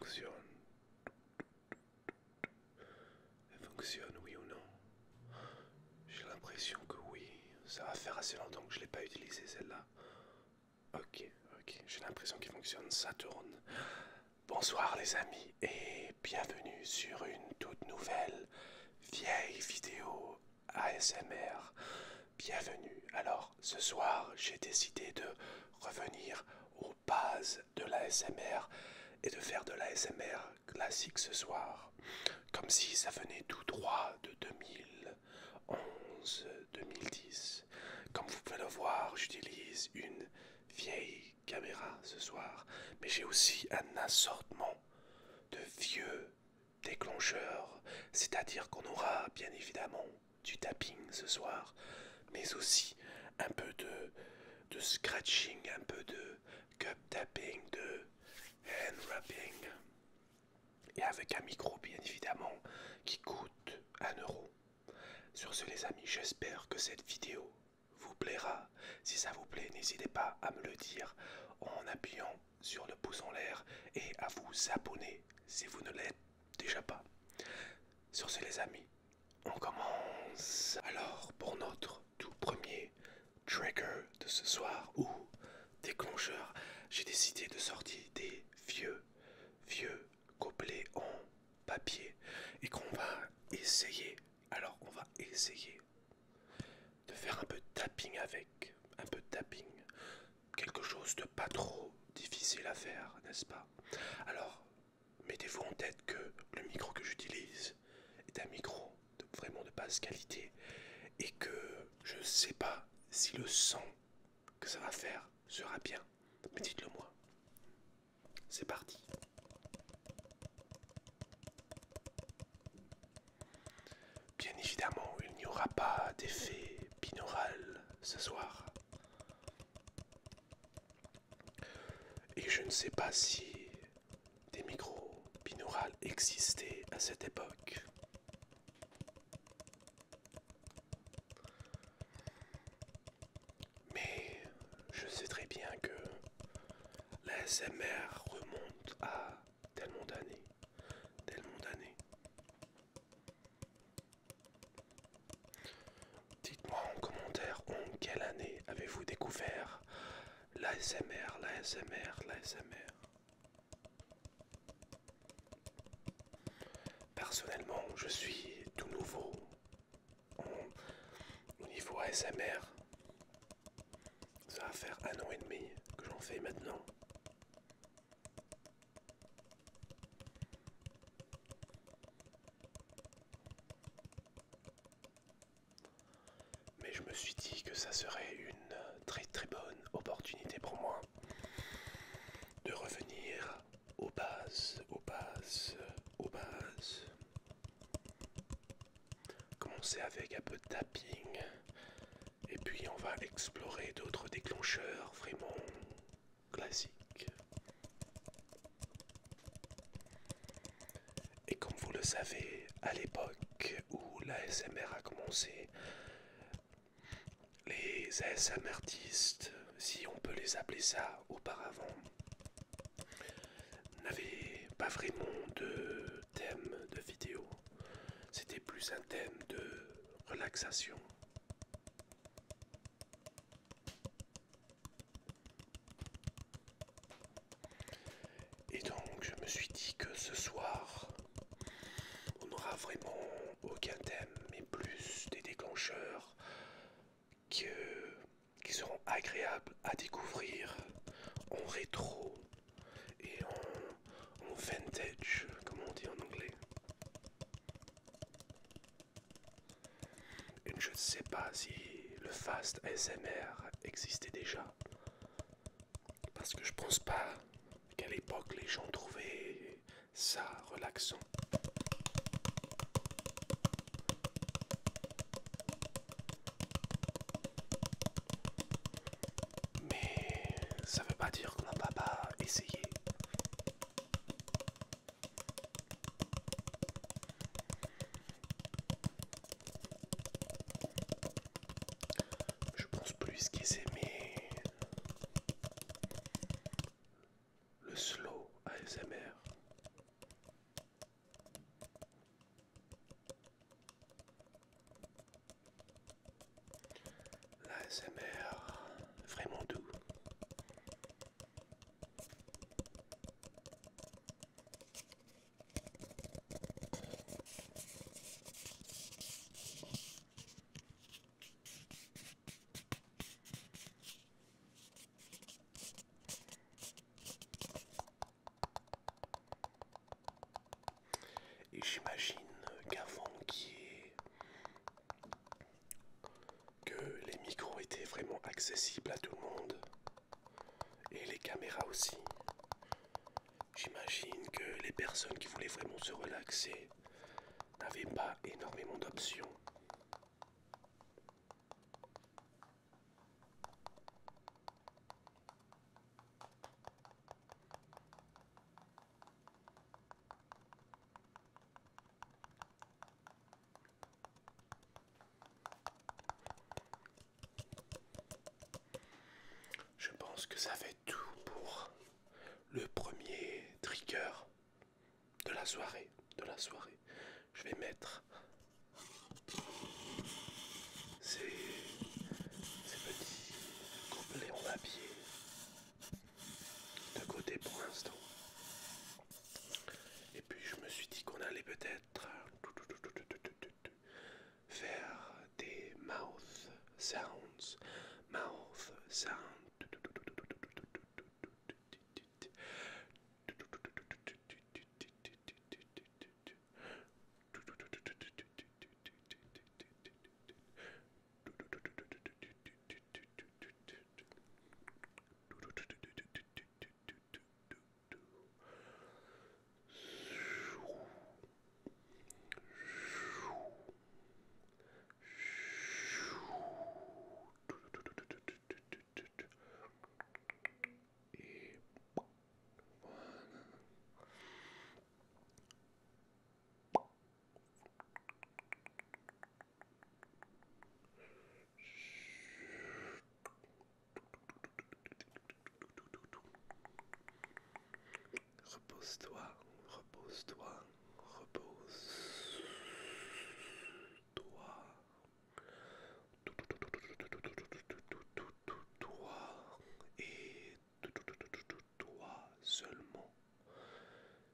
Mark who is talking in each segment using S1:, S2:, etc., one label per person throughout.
S1: fonctionne. Elle fonctionne, oui ou non? J'ai l'impression que oui. Ça va faire assez longtemps que je ne l'ai pas utilisée celle-là. Ok, ok. J'ai l'impression qu'il fonctionne. Ça tourne. Bonsoir les amis et bienvenue sur une toute nouvelle vieille vidéo ASMR. Bienvenue. Alors ce soir j'ai décidé de revenir aux bases de l'ASMR et de faire de l'ASMR classique ce soir. Comme si ça venait tout droit de 2011-2010. Comme vous pouvez le voir, j'utilise une vieille caméra ce soir, mais j'ai aussi un assortiment de vieux déclencheurs, c'est-à-dire qu'on aura bien évidemment du tapping ce soir, mais aussi un peu de scratching, un peu de cup tapping, de hand wrapping, et avec un micro bien évidemment qui coûte 1 euro. Sur ce les amis, j'espère que cette vidéo vous plaira. Si ça vous plaît, n'hésitez pas à me le dire en appuyant sur le pouce en l'air et à vous abonner si vous ne l'êtes déjà pas. Sur ce les amis, on commence. Alors pour notre tout premier trigger de ce soir ou déclencheur, j'ai décidé de sortir des vieux gobelets en papier et qu'on va essayer. Alors on va essayer de faire un peu de tapping avec, un peu de tapping, quelque chose de pas trop difficile à faire, n'est-ce pas? Alors, mettez-vous en tête que le micro que j'utilise est un micro vraiment de basse qualité et que je ne sais pas si le son que ça va faire sera bien, mais dites-le moi. C'est parti. Bien évidemment, il n'y aura pas d'effet binaural ce soir. Et je ne sais pas si des micros binaurales existaient à cette époque. Mais je sais très bien que la SMR remonte à tellement d'années, tellement d'années. Dites-moi en commentaire en quelle année avez-vous découvert l'ASMR, l'ASMR, l'ASMR. Personnellement, je suis tout nouveau au niveau ASMR. Ça va faire 1 an et demi que j'en fais maintenant. Mais je me suis dit que ça serait une très très bonne opportunité pour moi de revenir aux bases, aux bases, aux bases. Commencer avec un peu de tapping et puis on va explorer d'autres déclencheurs vraiment classiques. Et comme vous le savez, à l'époque où l'ASMR a commencé, les ASMRtistes, si on peut les appeler ça auparavant, n'avaient pas vraiment de thème de vidéo. C'était plus un thème de relaxation. Et donc je me suis dit que ce soir, on n'aura vraiment aucun thème, mais plus des déclencheurs qui seront agréables à découvrir en rétro et en vintage, comme on dit en anglais. Et je ne sais pas si le fast ASMR existait déjà, parce que je pense pas qu'à l'époque les gens trouvaient ça relaxant. Mais ça veut pas dire qu'on n'a pas essayé. Je pense plus qu'ils aimaient le slow ASMR. ASMR vraiment doux. Et j'imagine qu'avant que les micros étaient vraiment accessibles à tout le monde, et les caméras aussi, j'imagine que les personnes qui voulaient vraiment se relaxer n'avaient pas énormément d'options. Je pense que ça fait tout pour le premier trigger de la soirée. Je vais mettre ces petits gobelets en papier de côté pour l'instant. Et puis je me suis dit qu'on allait peut-être faire des mouth sounds. Mouth sounds. Repose-toi, repose-toi, repose-toi. Toi et toi seulement.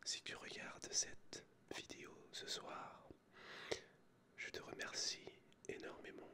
S1: Si tu regardes cette vidéo ce soir, je te remercie énormément.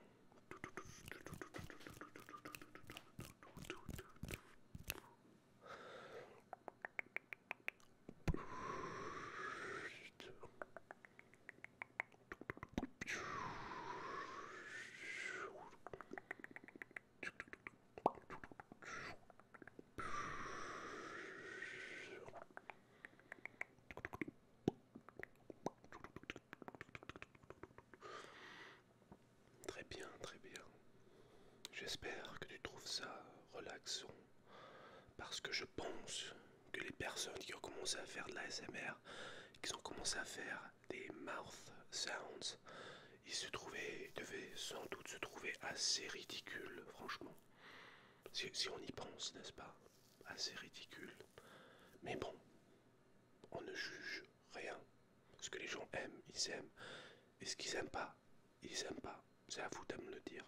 S1: Très bien, très bien. J'espère que tu trouves ça relaxant parce que je pense que les personnes qui ont commencé à faire de l'ASMR, qui ont commencé à faire des mouth sounds, devaient sans doute se trouver assez ridicules, franchement. Si on y pense, n'est-ce pas? Assez ridicule. Mais bon, on ne juge rien. Ce que les gens aiment, ils aiment. Et ce qu'ils aiment pas, ils aiment pas. C'est à vous de me le dire.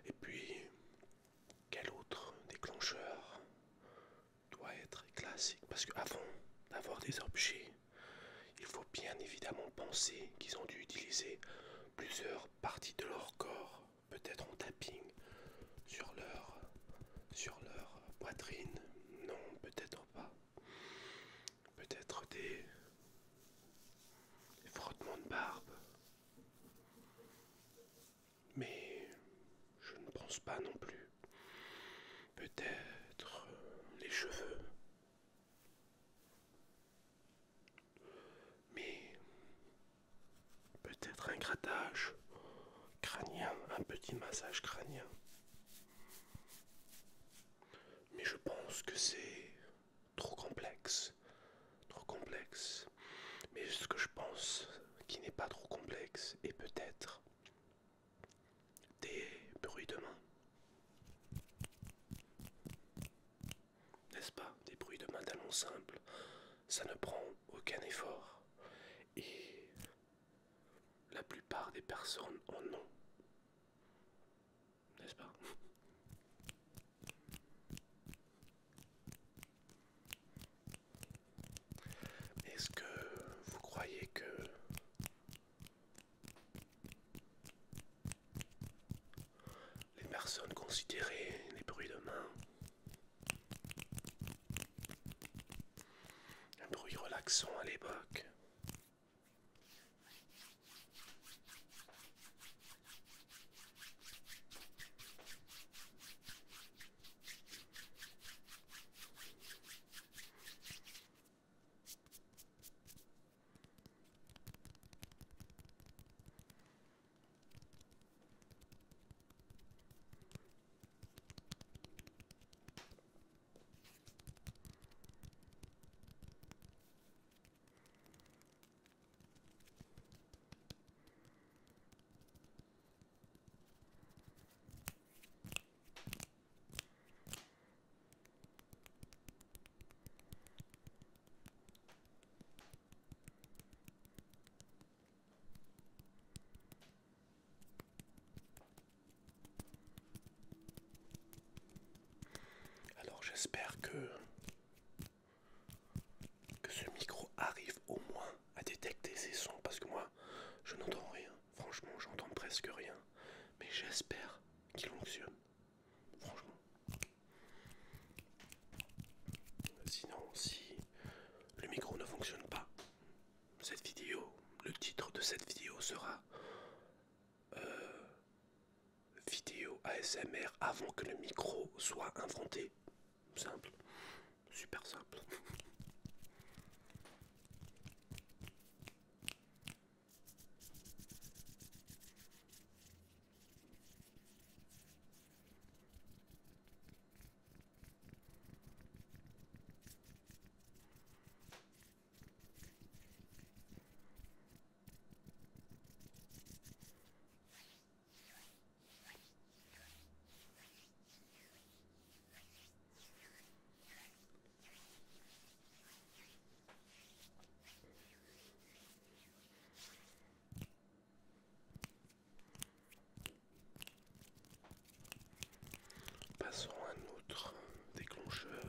S1: Et puis, quel autre déclencheur doit être classique? Parce qu'avant d'avoir des objets, il faut bien évidemment penser qu'ils ont dû utiliser plusieurs parties de leur corps, peut-être en tapping sur leur poitrine. Non, peut-être pas. Peut-être des frottements de barbe. Mais je ne pense pas non plus. Peut-être les cheveux. Mais peut-être un grattage crânien, un petit massage crânien. Mais je pense que c'est complexe. Trop complexe. Mais ce que je pense qui n'est pas trop complexe est peut-être des bruits de main. N'est-ce pas? Des bruits de main tellement simples. Ça ne prend aucun effort. Et la plupart des personnes en ont. N'est-ce pas? Est-ce que vous croyez que les personnes considéraient les bruits de main un bruit relaxant à l'époque? Alors j'espère que ce micro arrive au moins à détecter ces sons parce que moi je n'entends rien. Franchement j'entends presque rien. Mais j'espère qu'il fonctionne. Franchement. Sinon si le micro ne fonctionne pas, cette vidéo, le titre de cette vidéo sera vidéo ASMR avant que le micro soit inventé. Simple, super simple. Passons à un autre déclencheur.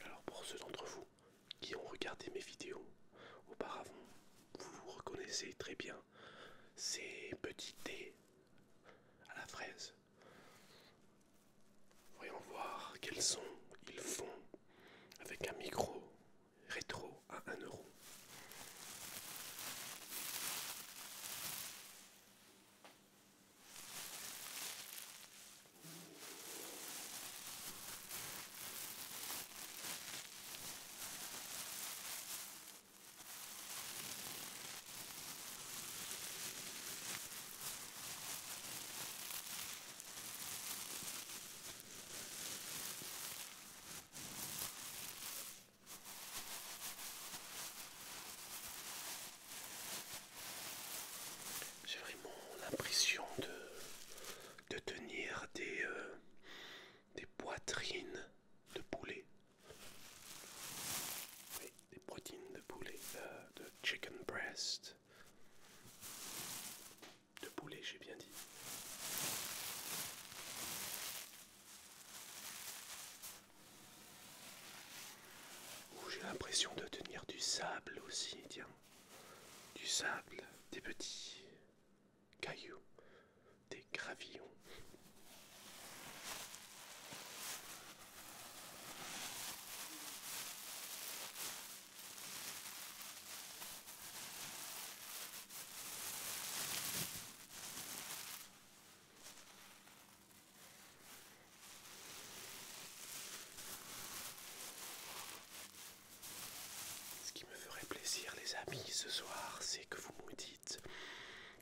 S1: Alors pour ceux d'entre vous qui ont regardé mes vidéos auparavant, vous reconnaissez très bien ces petits thés à la fraise. Voyons voir quels sons ils font avec un micro rétro à 1 €. J'ai vraiment l'impression de tenir des poitrines de poulet. Oui, des poitrines de poulet, de chicken breast. De poulet, j'ai bien dit. Ou j'ai l'impression de tenir du sable aussi, tiens. Du sable, des petits cailloux, des gravillons. Ce qui me ferait plaisir les amis ce soir, c'est que vous me dites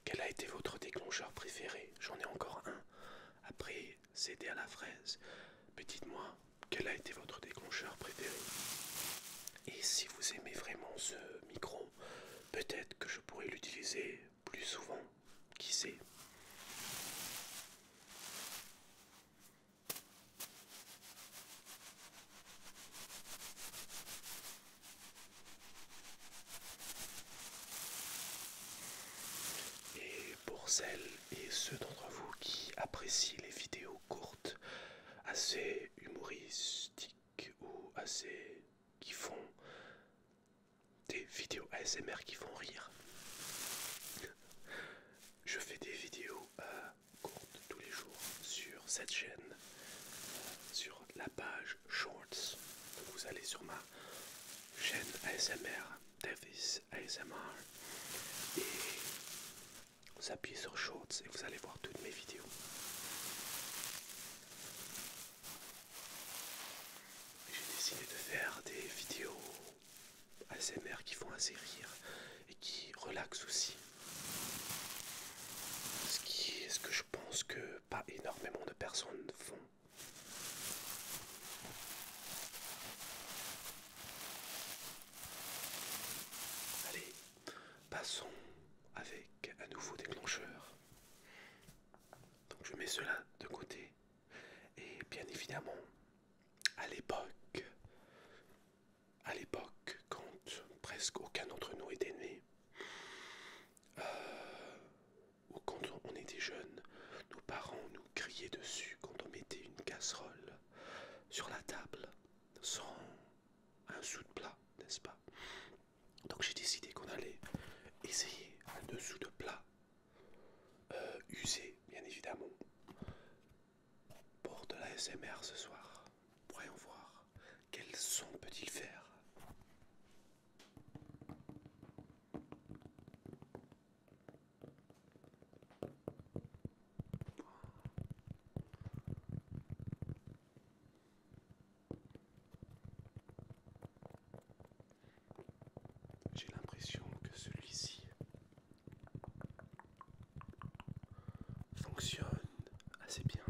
S1: quel a été votre déclencheur préféré. J'en ai encore un. Après céder à la fraise. Mais dites-moi, quel a été votre déclencheur préféré? Et si vous aimez vraiment ce micro, peut-être que je pourrais l'utiliser plus souvent. Qui sait? Et pour celles et ceux d'entre vous qui apprécient les vidéos courtes, assez humoristiques ou assez qui font des vidéos ASMR qui font rire, je fais des vidéos courtes tous les jours sur cette chaîne, sur la page Shorts. Donc vous allez sur ma chaîne ASMR, Davis ASMR, et vous appuyez sur Shorts et vous allez voir toutes mes vidéos. J'ai décidé de faire des vidéos ASMR qui font assez rire et qui relaxent aussi. Ce que je pense que pas énormément de personnes font. Allez, passons avec un nouveau déclencheur. Donc je mets cela de côté. Et bien évidemment, à l'époque, quand presque aucun d'entre nous était né, ou quand on était jeune, nos parents nous criaient dessus quand on mettait une casserole sur la table sans un sou de plat, n'est-ce pas? Donc j'ai décidé qu'on allait essayer un dessous de plat usé, bien évidemment, pour de la SMR ce soir. Voyons voir quel son peut-il faire. J'ai l'impression que celui-ci fonctionne assez bien.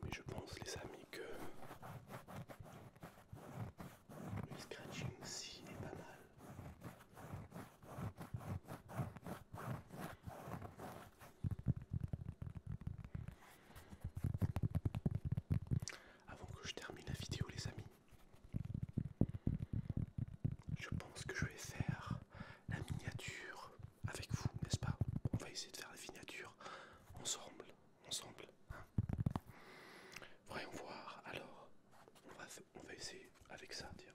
S1: Mais je pense, les amis, que le scratching aussi est pas mal. Avant que je termine la vidéo, les amis, je pense que je vais faire la miniature avec vous, n'est-ce pas? On va essayer de faire la miniature ensemble, hein. Voyons voir. Alors, on va essayer avec ça, tiens.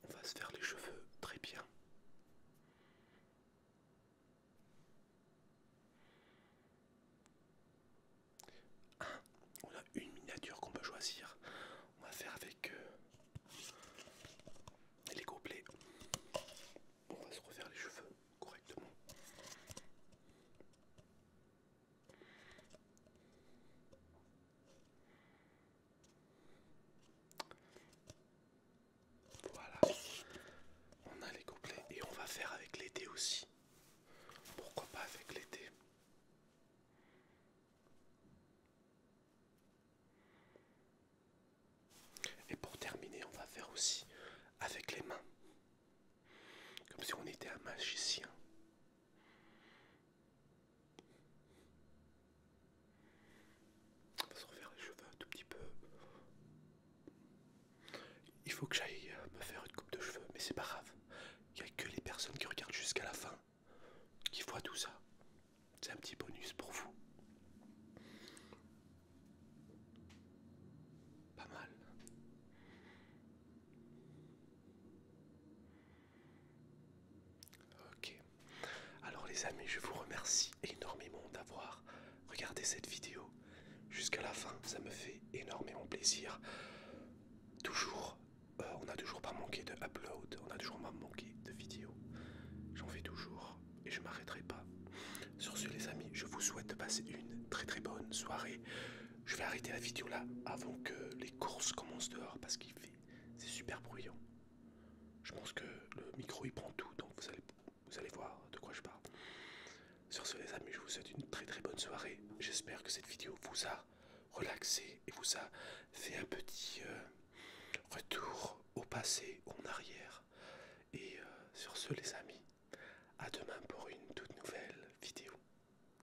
S1: On va se faire les cheveux très bien. On a une miniature qu'on peut choisir. On va faire avec les gobelets. On va se refaire les cheveux correctement. Comme si on était un magicien. On va se refaire les cheveux un tout petit peu. Il faut que j'aille me faire une coupe de cheveux, mais c'est pas grave. Il n'y a que les personnes qui regardent jusqu'à la fin qui voient tout ça. C'est un petit bonus pour vous. Pas mal. Ok. Alors les amis, je vous remercie énormément d'avoir regardé cette vidéo jusqu'à la fin. Ça me fait énormément plaisir. Toujours, on n'a toujours pas manqué de upload, on a toujours pas manqué de vidéos. J'en fais toujours et je m'arrêterai pas. Sur ce les amis, je vous souhaite de passer une très très bonne soirée. Je vais arrêter la vidéo là avant que les courses commencent dehors parce c'est super bruyant. Je pense que le micro il prend tout, donc vous allez voir de quoi je parle. Sur ce les amis, je vous souhaite une très très bonne soirée. J'espère que cette vidéo vous a relaxé et vous a fait un petit retour au passé, en arrière. Et sur ce les amis, à demain pour une toute nouvelle vidéo.